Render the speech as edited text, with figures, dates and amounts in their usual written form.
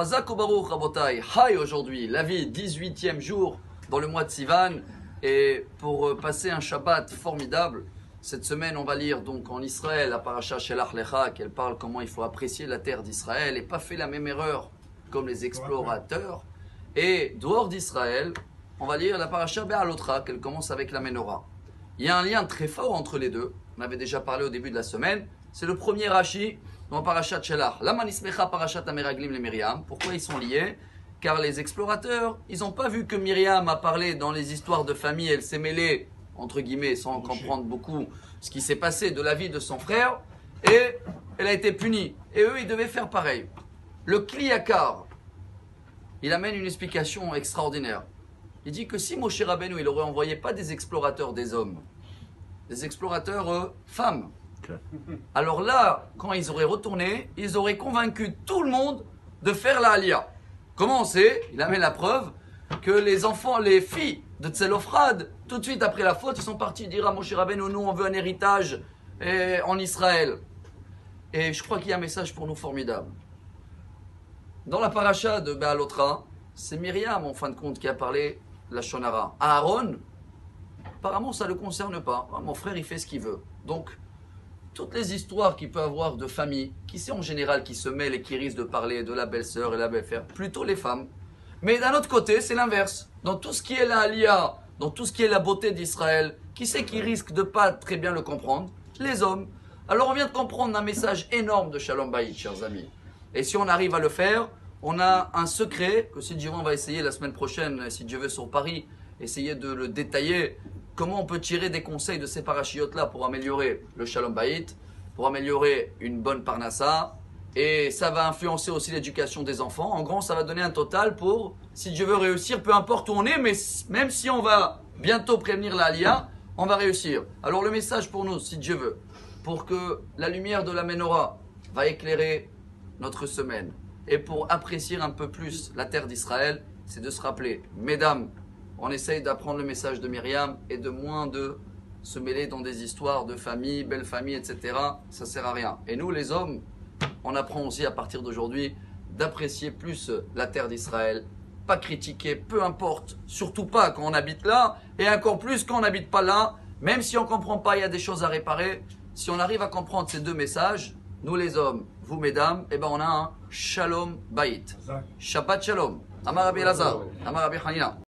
Hazak Baruch Rabotai, Hay aujourd'hui, la vie, 18e jour dans le mois de Sivan. Et pour passer un Shabbat formidable, cette semaine on va lire donc en Israël la paracha Shelach Lecha, qu'elle parle comment il faut apprécier la terre d'Israël et pas faire la même erreur comme les explorateurs. Et dehors d'Israël, on va lire la paracha Be'alotra, qu'elle commence avec la Menorah. Il y a un lien très fort entre les deux, on avait déjà parlé au début de la semaine, c'est le premier Rashi dans Parashat Shelach. Lama nismecha parashat Ameraglim le Myriam. Pourquoi ils sont liés? Car les explorateurs, ils n'ont pas vu que Myriam a parlé dans les histoires de famille, elle s'est mêlée, entre guillemets, sans comprendre beaucoup ce qui s'est passé de la vie de son frère, et elle a été punie. Et eux, ils devaient faire pareil. Le Kliyakar, il amène une explication extraordinaire. Il dit que si Moshe Rabbeinu, il aurait envoyé pas des explorateurs des hommes, des explorateurs femmes, alors là, quand ils auraient retourné, ils auraient convaincu tout le monde de faire la Aliyah. Comment on sait? Il amène la preuve que les enfants, les filles de Tselophrad, tout de suite après la faute, ils sont partis dire à Moshe Rabbeinu, nous on veut un héritage en Israël. Et je crois qu'il y a un message pour nous formidable. Dans la paracha de Be'alotra, c'est Myriam en fin de compte qui a parlé la Shonara. Aaron, apparemment ça ne le concerne pas. Mon frère il fait ce qu'il veut. Donc, toutes les histoires qu'il peut avoir de famille, qui c'est en général qui se mêlent et qui risquent de parler de la belle-sœur et la belle-frère, plutôt les femmes. Mais d'un autre côté, c'est l'inverse. Dans tout ce qui est la Aliyah, dans tout ce qui est la beauté d'Israël, qui c'est qui risque de pas très bien le comprendre? Les hommes. Alors on vient de comprendre un message énorme de Shalom Bayit, chers amis. Et si on arrive à le faire, on a un secret que si Dieu veut, on va essayer la semaine prochaine, si Dieu veut sur Paris, essayer de le détailler. Comment on peut tirer des conseils de ces parachiotes-là pour améliorer le Shalom Bayit, pour améliorer une bonne parnassa, et ça va influencer aussi l'éducation des enfants. En gros, ça va donner un total pour, si Dieu veut réussir, peu importe où on est, mais même si on va bientôt prévenir la Aliyah, on va réussir. Alors le message pour nous, si Dieu veut, pour que la lumière de la Menorah va éclairer notre semaine, et pour apprécier un peu plus la terre d'Israël, c'est de se rappeler, mesdames, on essaye d'apprendre le message de Myriam et de moins de se mêler dans des histoires de famille, belle famille, etc. Ça sert à rien. Et nous, les hommes, on apprend aussi à partir d'aujourd'hui d'apprécier plus la terre d'Israël, pas critiquer, peu importe, surtout pas quand on habite là, et encore plus quand on n'habite pas là, même si on ne comprend pas, il y a des choses à réparer. Si on arrive à comprendre ces deux messages, nous les hommes, vous mesdames, eh ben on a un Shalom Bayit. Shabbat Shalom. Amar Rabbi Elazar, Amar Rabbi Hanina.